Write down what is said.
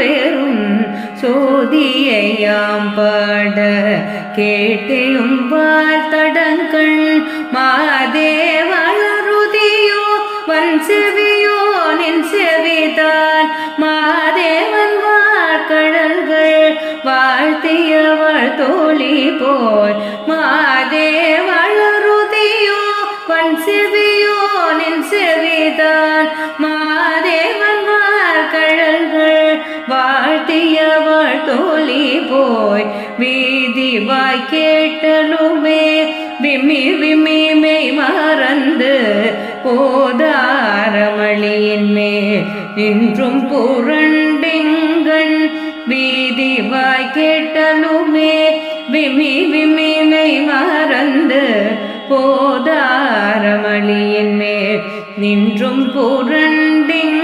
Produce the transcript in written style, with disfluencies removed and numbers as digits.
பெரும் சோதியையாம் பாட கேட்டையும் வாழ்த்தடங்கள் மாதேவளருதியோ வன் செவியோ நின் செவிதான் மாதேவன் வாழ்கடல்கள் வாழ்த்தியவள் தோழி போய் மாதேவளருதியோ வன் செவியோ நின் செவிதான் மாதேவன் வாழ்கடல்கள் வாழ்த்தியவள் தோழி போய் வீதி வாய் கேட்டலுமே விம்மி விம்மி மெய் மறந்து போதாரமளியின் மேல் நின்றும் புரண்டிங்கண் வீதி வாய் கேட்டலுமே விம்மி விம்மி மெய் மறந்து போதாரமளியின் மேல் நின்றும் புரண்டிங்கண்